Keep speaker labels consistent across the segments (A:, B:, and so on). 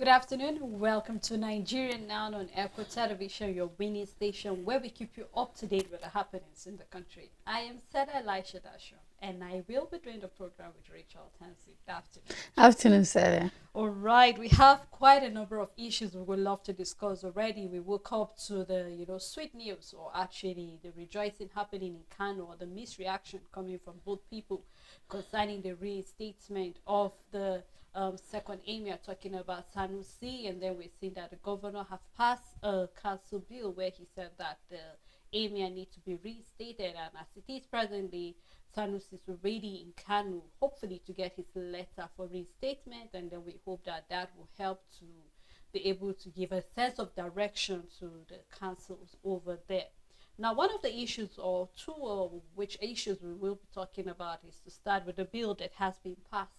A: Good afternoon. Welcome to Nigerian Now on Echo Television, your winning station, where we keep you up to date with the happenings in the country. I am Seda Elisha Dasho, and I will be doing the program with Rachel Tansy. Good afternoon.
B: Afternoon, Sarah.
A: All right, we have quite a number of issues we would love to discuss already. We woke up to the, sweet news, or actually the rejoicing happening in Kano, or the misreaction coming from both people concerning the reinstatement of the second emir, talking about Sanusi, and then we've seen that the governor have passed a council bill where he said that the emir need to be reinstated, and as it is presently, Sanusi is already in Kanu, hopefully to get his letter for reinstatement, and then we hope that that will help to be able to give a sense of direction to the councils over there. Now, one of the issues, or two of which issues we will be talking about, is to start with the bill that has been passed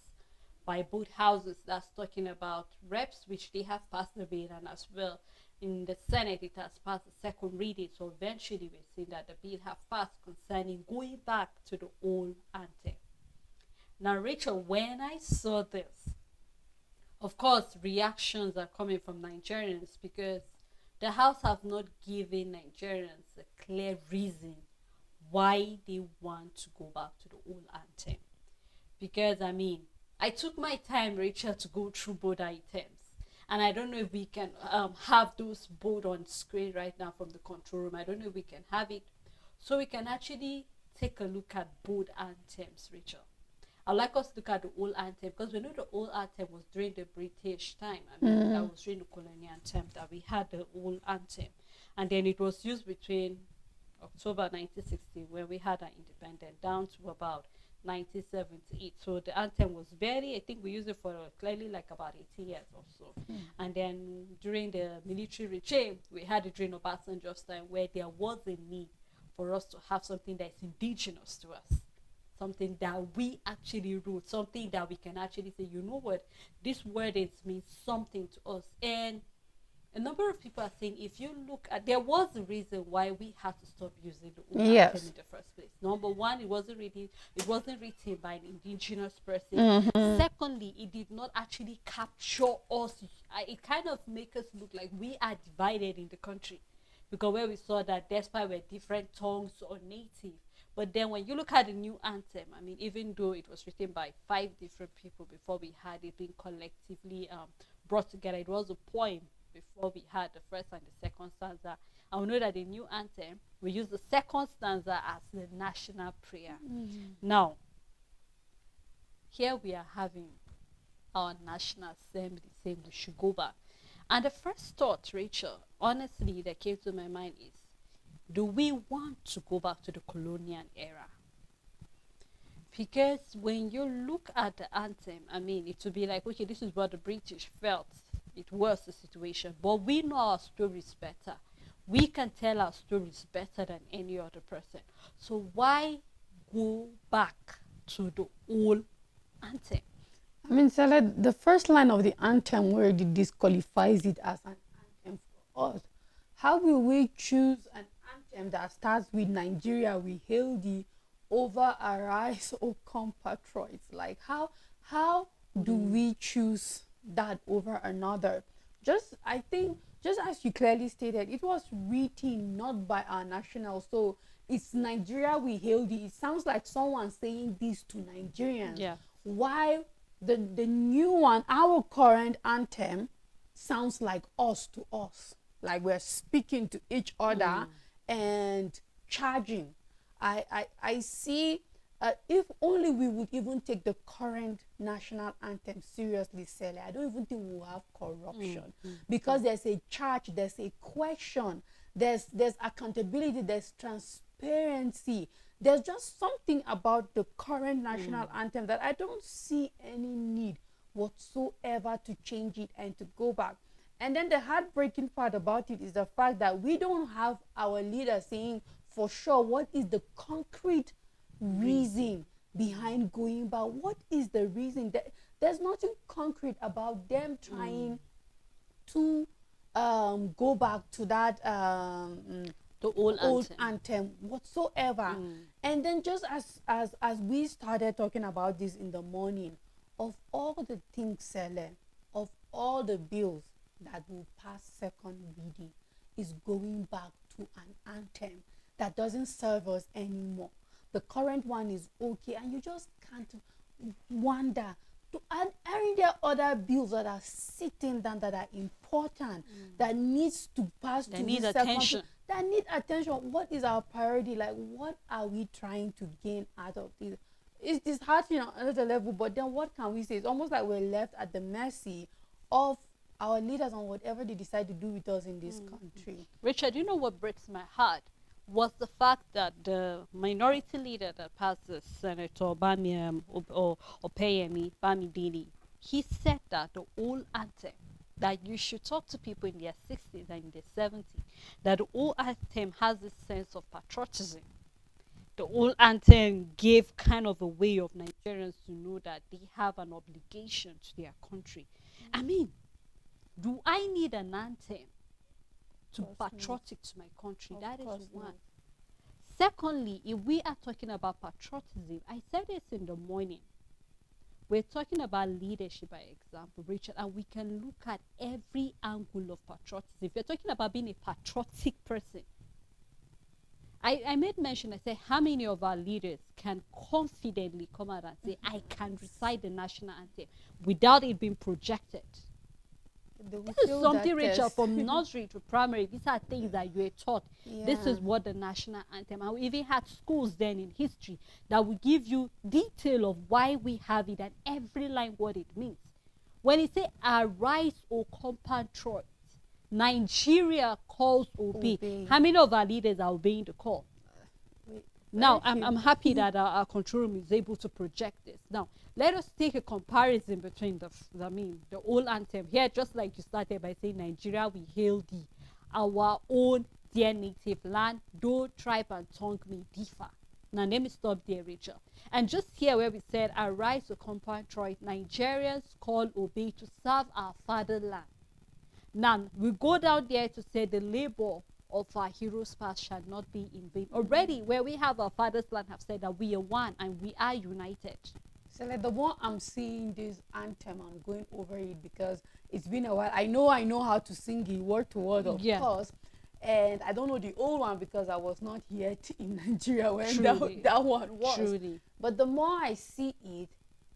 A: by both houses. That's talking about reps, which they have passed the bill, and as well in the Senate, it has passed the second reading. So eventually, we've seen that the bill have passed concerning going back to the old anthem. Now, Rachel, when I saw this, of course, reactions are coming from Nigerians because the House have not given Nigerians a clear reason why they want to go back to the old anthem. Because, I took my time, Rachel, to go through both items. And I don't know if we can have those both on screen right now from the control room. I don't know if we can have it. So we can actually take a look at both anthems, Rachel. I'd like us to look at the old anthem because we know the old anthem was during the British time. That was during the colonial time that we had the old anthem. And then it was used between October 1960, when we had our independence, down to about 1978. So the anthem was very, I think we used it for clearly like about 80 years or so. And then during the military regime, we had it during Obasanjo's time, where there was a need for us to have something that is indigenous to us, something that we actually wrote, something that we can actually say, you know what, this word it means something to us. And a number of people are saying, if you look at, there was a reason why we had to stop using the old anthem in
B: Yes.
A: the first place. Number one, it wasn't written by an indigenous person.
B: Mm-hmm.
A: Secondly, it did not actually capture us. It kind of make us look like we are divided in the country, because where we saw that despite we're different tongues or native, but then when you look at the new anthem, even though it was written by five different people before we had it being collectively brought together, it was a poem before we had the first and the second stanza. And we know that the new anthem, we use the second stanza as the national prayer. Now, here we are having our National Assembly saying we should go back. And the first thought, Rachel, honestly, that came to my mind is, do we want to go back to the colonial era? Because when you look at the anthem, it would be like, okay, this is what the British felt. It was the situation. But we know our stories better. We can tell our stories better than any other person. So why go back to the old anthem?
B: Sarah, the first line of the anthem where it disqualifies it as an anthem for us. How will we choose an anthem that starts with Nigeria, we hail thee, over arise, O compatriots? Like how do we choose that over another? I think, just as you clearly stated, it was written not by our national. So it's Nigeria, we hail thee. It sounds like someone saying this to Nigerians.
A: Yeah.
B: Why the new one, our current anthem, sounds like us to us, like we're speaking to each other and charging. I see, if only we would even take the current national anthem seriously, Sally, I don't even think we'll have corruption, because there's a charge, there's a question, there's accountability, there's transparency. There's just something about the current national anthem that I don't see any need whatsoever to change it and to go back. And then the heartbreaking part about it is the fact that we don't have our leader saying for sure what is the concrete reason behind going back. What is the reason? That there's nothing concrete about them trying to go back to that
A: The old
B: old
A: anthem.
B: anthem whatsoever. And then, just as we started talking about this in the morning, of all the things, Sele, of all the bills that will pass second reading is going back to an anthem that doesn't serve us anymore. The current one is okay, and you just can't wonder to add any other bills that are sitting down that are important that needs to pass
A: They
B: to
A: need
B: the second
A: attention.
B: that need attention. What is our priority? Like, what are we trying to gain out of this? It's disheartening on another level, but then what can we say? It's almost like we're left at the mercy of our leaders on whatever they decide to do with us in this country.
A: Richard, you know what breaks my heart was the fact that the minority leader that passed this, Senator Opeyemi Bamidele, he said that the old anthem, that you should talk to people in their 60s and in their 70s, that the old anthem has this sense of patriotism. The old anthem gave kind of a way of Nigerians to know that they have an obligation to their country. I mean, do I need an anthem to
B: Of course not.
A: patriotic to my country?
B: Of
A: That is
B: course
A: one.
B: not.
A: Secondly, if we are talking about patriotism, I said this in the morning. We're talking about leadership by example, Richard, and we can look at every angle of patriotism. If you're talking about being a patriotic person, I made mention, I said, how many of our leaders can confidently come out and say, I can recite the national anthem without it being projected?
B: They will
A: This is
B: fail
A: something,
B: that
A: Rachel,
B: test.
A: from nursery to primary. These are things that you were taught. This
B: Yeah.
A: is what the national anthem. And we even had schools then in history that would give you detail of why we have it and every line what it means. When it say arise, O compatriots, Nigeria calls obey.
B: Obey.
A: How many of our leaders are obeying the call?
B: Wait,
A: Now,
B: very few.
A: I'm happy that our control room is able to project this. Now, let us take a comparison between the old anthem here, just like you started by saying, Nigeria, we hail thee, our own dear native land, though tribe and tongue may differ. Now, let me stop there, Rachel. And just here where we said, arise to compatriot, Nigerians call obey to serve our fatherland. Now, we go down there to say the labor of our heroes past shall not be in vain. Already, where we have our father's land, have said that we are one and we are united.
B: So like the more I'm seeing this anthem, I'm going over it because it's been a while. I know how to sing it word to word, of
A: Yeah.
B: course. And I don't know the old one because I was not yet in Nigeria when
A: Truly.
B: that one was.
A: Truly.
B: But the more I see it,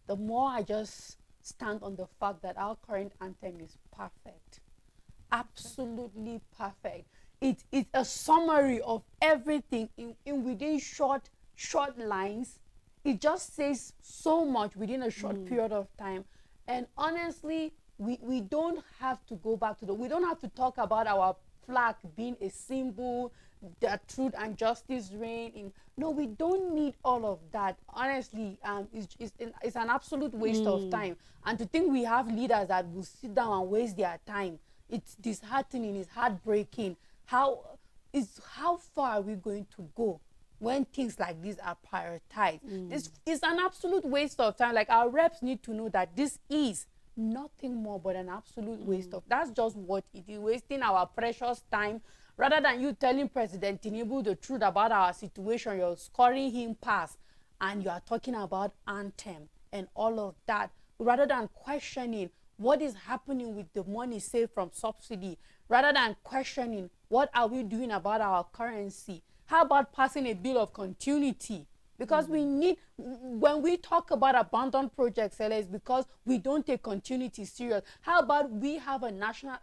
B: the more I just stand on the fact that our current anthem is perfect. Absolutely perfect. It's a summary of everything in within short lines. It just says so much within a short period of time. And honestly, we don't have to go back to we don't have to talk about our flag being a symbol that truth and justice reign in. No, we don't need all of that. Honestly, it's an absolute waste of time. And to think we have leaders that will sit down and waste their time, it's disheartening, it's heartbreaking. How far are we going to go when things like this are prioritized? This is an absolute waste of time. Like, our reps need to know that this is nothing more but an absolute waste of. That's just what it is, wasting our precious time. Rather than you telling President Tinubu the truth about our situation, you're scoring him pass, and you are talking about anthem and all of that, rather than questioning what is happening with the money saved from subsidy, rather than questioning what are we doing about our currency. How about passing a bill of continuity? Because we need, when we talk about abandoned projects, it's because we don't take continuity serious. How about we have a national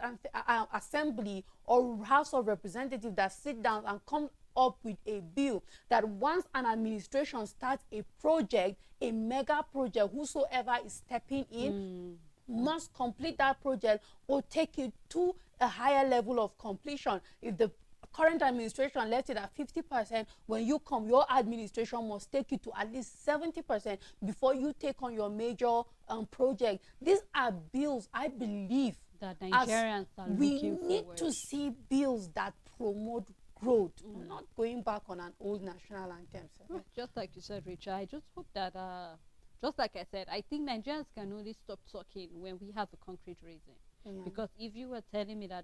B: assembly or House of Representatives that sit down and come up with a bill that once an administration starts a project, a mega project, whosoever is stepping in must complete that project or take it to a higher level of completion. If the current administration left it at 50%, when you come, your administration must take it to at least 70% before you take on your major project. These are bills, I believe,
A: That Nigerians are
B: we
A: looking
B: need
A: forward
B: to see bills that promote growth, not going back on an old national anthem.
A: Well, just like you said, Richard, I just hope that, just like I said, I think Nigerians can only stop talking when we have a concrete reason.
B: Yeah.
A: Because if you were telling me that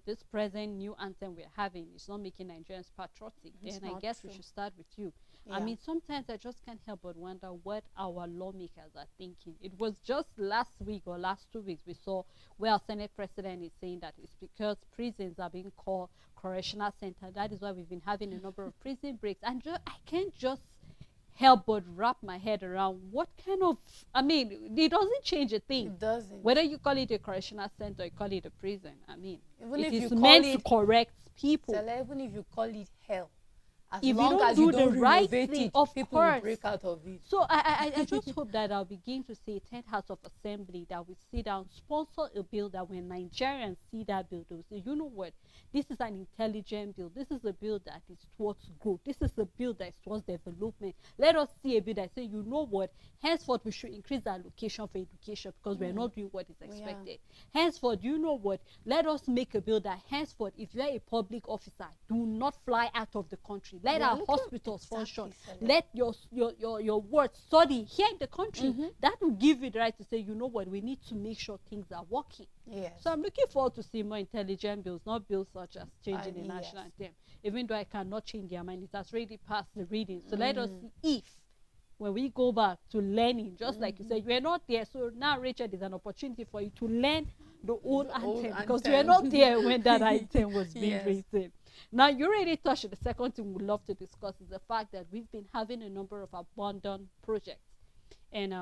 A: this present new anthem we're having is not making Nigerians patriotic,
B: It's
A: then I
B: not
A: guess we
B: true.
A: should start with you. I
B: Yeah.
A: mean, sometimes I just can't help but wonder what our lawmakers are thinking. It was just last week or last 2 weeks we saw where our Senate president is saying that it's because prisons are being called correctional center. That is why we've been having a number of prison breaks. And I can't just help but wrap my head around what kind of, I mean, it doesn't change a thing.
B: It doesn't.
A: Whether you call it a correctional center or you call it a prison, I mean,
B: Even
A: it
B: if you
A: is
B: call
A: meant to
B: it,
A: correct people.
B: Stella, even if you call it hell, as
A: If you
B: long
A: don't
B: as you
A: do the
B: don't
A: right
B: renovate
A: thing,
B: it,
A: of
B: people will
A: course.
B: break out of it.
A: So I just hope that I'll begin to see a 10th House of Assembly that will sit down, sponsor a bill that when Nigerians see that bill, they'll say, you know what, this is an intelligent bill. This is a bill that is towards growth. This is a bill that is towards development. Let us see a bill that says, you know what, henceforth we should increase the allocation for education because we're not doing what is expected. Henceforth, you know what, let us make a bill that henceforth, if you're a public officer, do not fly out of the country. Let our hospitals function. Let your words study here in the country. That will give you the right to say, you know what, we need to make sure things are working.
B: Yes.
A: So I'm looking forward to seeing more intelligent bills, not bills such as changing the national anthem. Even though I cannot change their mind, it has already passed the reading. So let us see if when we go back to learning, just like you said, you were not there. So now, Rachel, is an opportunity for you to learn the old anthem because you were not there when that anthem was being written. Now, you already touched on the second thing we'd love to discuss is the fact that we've been having a number of abandoned projects. And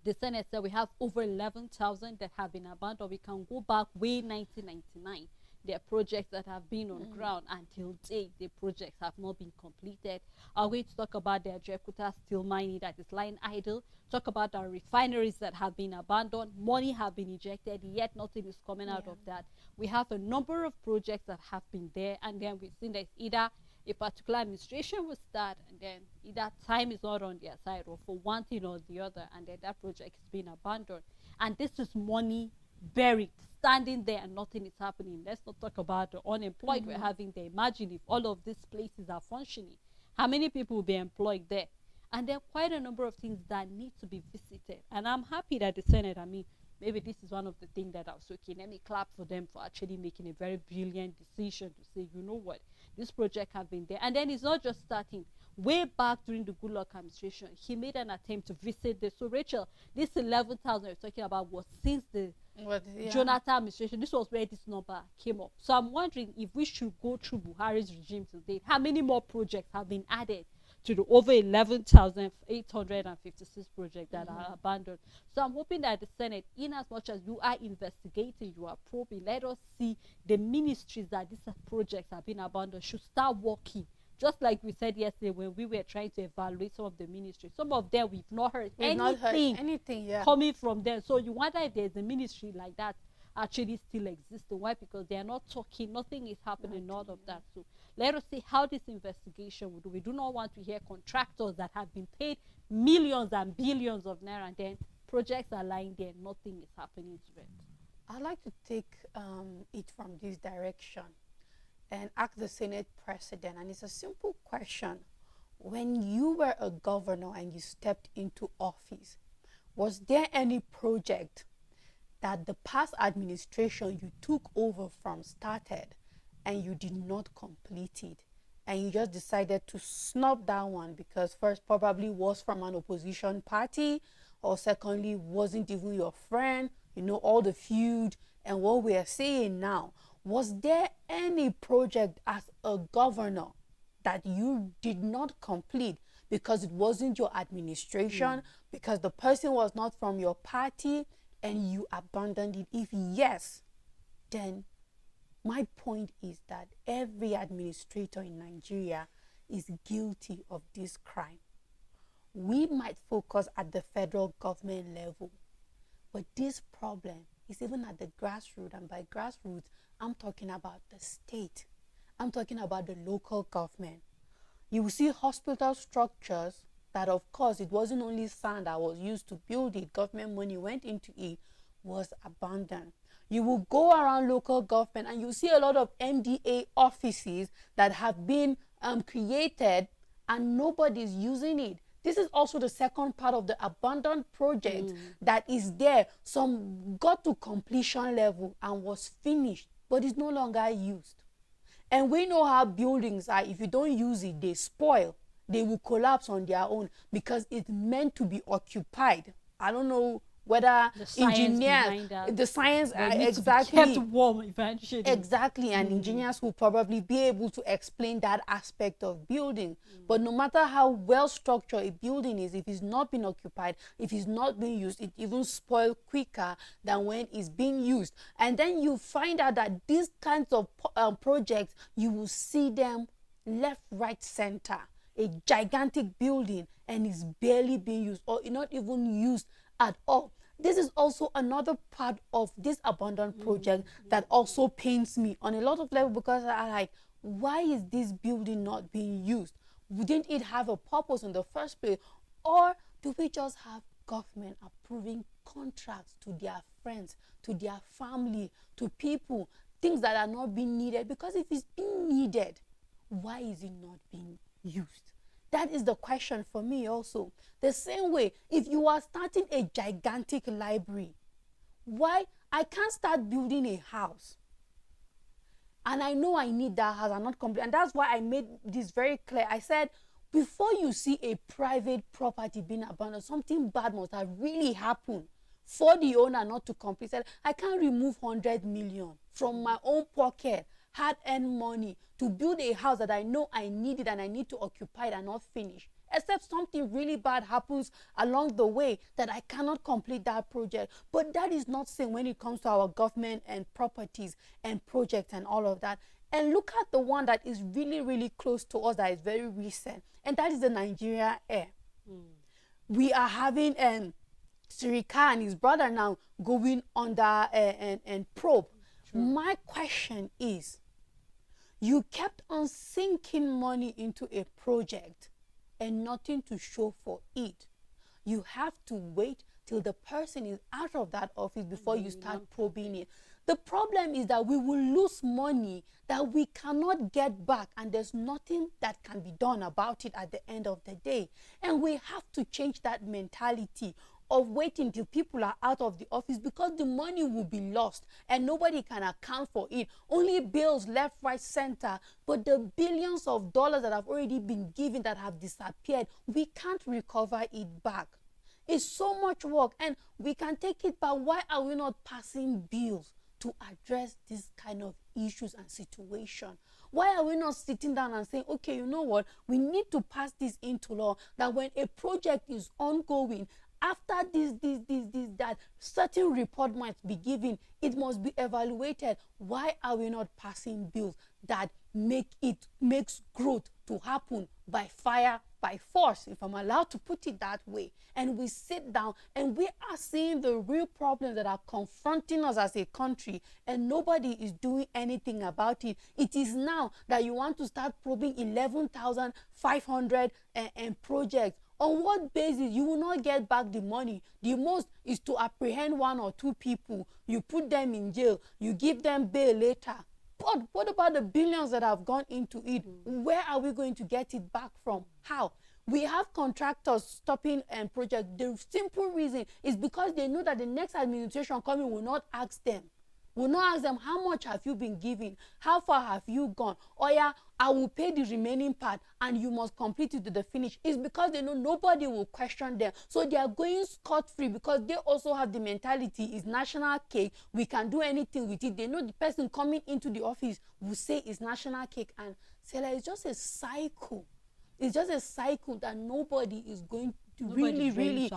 A: the Senate said we have over 11,000 that have been abandoned. We can go back way 1999. There are projects that have been on ground until date. The projects have not been completed. I'm going to talk about the Ajaokuta steel mining that is lying idle. Talk about our refineries that have been abandoned. Money have been injected, yet nothing is coming out of that. We have a number of projects that have been there, and then we've seen that either a particular administration will start, and then either time is not on their side, or for one thing or the other, and then that project is being abandoned. And this is money buried, standing there, and nothing is happening. Let's not talk about the unemployed we're having there. Imagine if all of these places are functioning. How many people will be employed there? And there are quite a number of things that need to be visited. And I'm happy that the Senate, I mean, maybe this is one of the things that I was okay. Let me clap for them for actually making a very brilliant decision to say, you know what, this project has been there. And then it's not just starting. Way back during the Goodluck administration, he made an attempt to visit this. So, Rachel, this 11,000 we're talking about was since the Jonathan administration. This was where this number came up. So I'm wondering if we should go through Buhari's regime today. How many more projects have been added to the over 11,856 projects that are abandoned? So I'm hoping that the Senate, in as much as you are investigating, you are probing, let us see the ministries that these projects have been abandoned should start working. Just like we said yesterday when we were trying to evaluate some of the ministries. Some of them we've not heard anything coming from them. So you wonder if there's a ministry like that actually still existing. Why? Because they are not talking, nothing is happening, none of that. So let us see how this investigation will do. We do not want to hear contractors that have been paid millions and billions of naira, and then projects are lying there, nothing is happening to it.
B: I'd like to take it from this direction and ask the Senate president, and it's a simple question. When you were a governor and you stepped into office, was there any project that the past administration you took over from started and you did not complete it, and you just decided to snub that one because first probably was from an opposition party, or secondly wasn't even your friend, you know, all the feud and what we are seeing now? Was there any project as a governor that you did not complete because it wasn't your administration, because the person was not from your party, and you abandoned it? If yes, then my point is that every administrator in Nigeria is guilty of this crime. We might focus at the federal government level, but this problem is even at the grassroots, and by grassroots, I'm talking about the state. I'm talking about the local government. You will see hospital structures that, of course, it wasn't only sand that was used to build it, government money went into it, was abandoned. You will go around local government and you see a lot of MDA offices that have been created and nobody's using it. This is also the second part of the abandoned project that is there. Some got to completion level and was finished, but is no longer used. And we know how buildings are. If you don't use it, they spoil. they will collapse on their own because it's meant to be occupied. I don't know whether
A: The science
B: engineers,
A: behind that.
B: the science,
A: They need
B: exactly,
A: to be kept warm eventually.
B: exactly, and engineers will probably be able to explain that aspect of building. But no matter how well structured a building is, if it's not being occupied, if it's not being used, it even spoils quicker than when it's being used. And then you find out that these kinds of projects, you will see them left, right, center. A gigantic building and it's barely being used or not even used at all. This is also another part of this abandoned project that also pains me on a lot of levels, because I like, why is this building not being used? Wouldn't it have a purpose in the first place? Or do we just have government approving contracts to their friends, to their family, to people, things that are not being needed? Because if it's being needed, why is it not being used? That is the question for me also. The same way, if you are starting a gigantic library, why I can't start building a house and I know I need that house, I'm not complete, and that's why I made this very clear. I said, before you see a private property being abandoned, something bad must have really happened for the owner not to complete. I can't remove 100 million from my own pocket, hard-earned money, to build a house that I know I need it and I need to occupy it and not finish, except something really bad happens along the way that I cannot complete that project. But that is not same when it comes to our government and properties and projects and all of that. And look at the one that is really, really close to us, that is very recent, and that is the Nigeria Air. We are having Sirika and his brother now going under and probe. Sure. My question is, you kept on sinking money into a project and nothing to show for it. You have to wait till the person is out of that office before you start probing it. The problem is that we will lose money that we cannot get back, and there's nothing that can be done about it at the end of the day. And we have to change that mentality of waiting till people are out of the office, because the money will be lost and nobody can account for it. Only bills left, right, center. But the billions of dollars that have already been given, that have disappeared, we can't recover it back. It's so much work and we can take it back. Why are we not passing bills to address this kind of issues and situation? Why are we not sitting down and saying, okay, you know what, we need to pass this into law, that when a project is ongoing, after that certain report might be given, it must be evaluated. Why are we not passing bills that makes growth to happen by fire, by force, if I'm allowed to put it that way? And we sit down and we are seeing the real problems that are confronting us as a country, and nobody is doing anything about it. It is now that you want to start probing 11,500 projects. On what basis? You will not get back the money. The most is to apprehend one or two people. You put them in jail. You give them bail later. But what about the billions that have gone into it? Where are we going to get it back from? How? We have contractors stopping projects. The simple reason is because they know that the next administration coming will not ask them. Will not ask them, how much have you been giving? How far have you gone? Oh yeah, I will pay the remaining part and you must complete it to the finish. It's because they know nobody will question them. So they are going scot-free because they also have the mentality, it's national cake, we can do anything with it. They know the person coming into the office will say it's national cake, and say like, it's just a cycle. It's just a cycle that nobody is going to really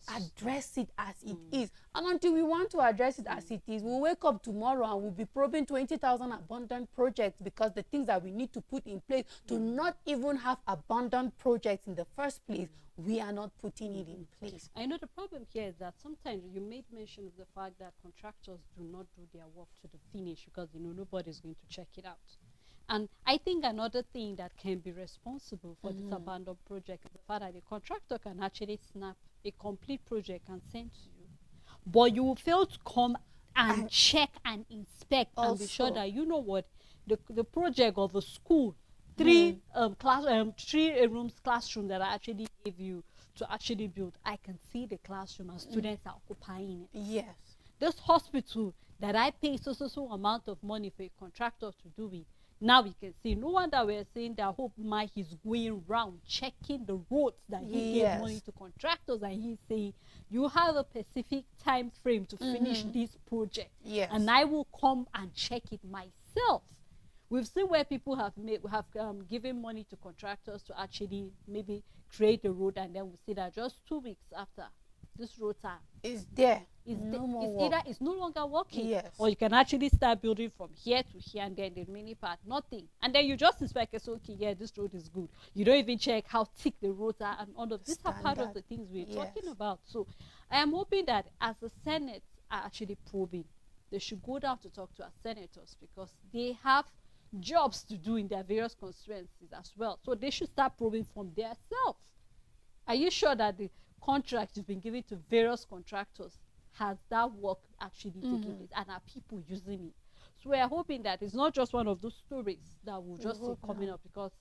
B: address it as it is. And until we want to address it as it is, we'll wake up tomorrow and we'll be probing 20,000 abandoned projects, because the things that we need to put in place to not even have abandoned projects in the first place, we are not putting it in place.
A: I know the problem here is that sometimes you made mention of the fact that contractors do not do their work to the finish because they know nobody's going to check it out. And I think another thing that can be responsible for this abandoned project is the fact that the contractor can actually snap a complete project and send to you. But you will fail to come and check and inspect also, and be sure that, you know what, the project of the school, three rooms classroom that I actually gave you to actually build, I can see the classroom and students are occupying it.
B: Yes.
A: This hospital that I pay so amount of money for a contractor to do it, Now we can see. No wonder we're saying that Hope Mike is going round checking the roads that he gave
B: Yes.
A: money to contractors, and he's saying you have a specific time frame to finish this project,
B: Yes.
A: and I will come and check it myself. We've seen where people have given money to contractors to actually maybe create a road, and then we see that just 2 weeks after, this roads are
B: It's there.
A: is
B: No
A: the,
B: more
A: it's
B: work.
A: either it's no longer working,
B: Yes.
A: or you can actually start building from here to here, and then the remaining part nothing, and then you just inspect it. So okay, yeah, this road is good. You don't even check how thick the roads are, and all of these are part of
B: Standard.
A: the things we're
B: Yes.
A: talking about. So I am hoping that as the Senate are actually probing, they should go down to talk to our senators, because they have jobs to do in their various constituencies as well. So they should start probing from themselves. Are you sure that the contract you've been giving to various contractors has that work actually taking place, and are people using it? So we are hoping that it's not just one of those stories that we'll just see
B: hope
A: coming
B: not.
A: up, because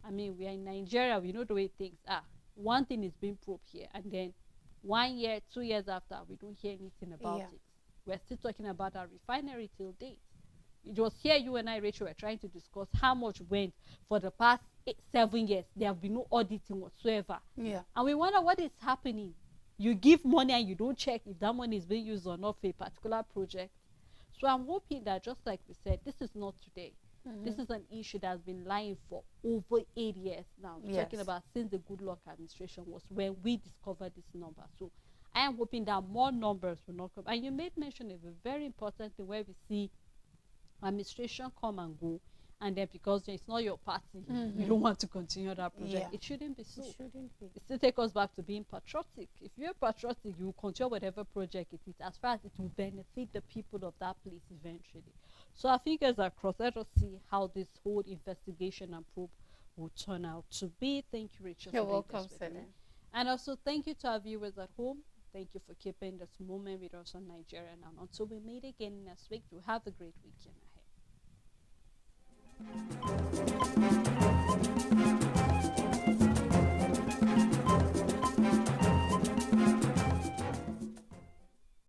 A: I mean, we are in Nigeria, we know the way things are. One thing is being probed here, and then 1 year, 2 years after, we don't hear anything about
B: Yeah.
A: it. We're still talking about our refinery till date. It was here you and I, Rachel, were trying to discuss how much went for the past 7 years. There have been no auditing whatsoever.
B: Yeah.
A: And we wonder what is happening. You give money and you don't check if that money is being used or not for a particular project. So I'm hoping that, just like we said, this is not today. This is an issue that has been lying for over 8 years now. We're
B: Yes.
A: talking about since the Goodluck administration was when we discovered this number. So I am hoping that more numbers will not come. And you made mention of a very important thing where we see administration come and go, and then because it's not your party, you don't want to continue that project.
B: Yeah.
A: It shouldn't be so.
B: It shouldn't be.
A: It still take us back to being patriotic. If you're patriotic, you will continue whatever project it is, as far as it will benefit the people of that place eventually. So our fingers are crossed. Let us see how this whole investigation and probe will turn out to be. Thank you, Rachel.
B: You're
A: for being
B: welcome,
A: this with me.
B: Selene.
A: And also thank you to our viewers at home. Thank you for keeping this moment with us on Nigeria. And until we meet again next week, you have a great weekend.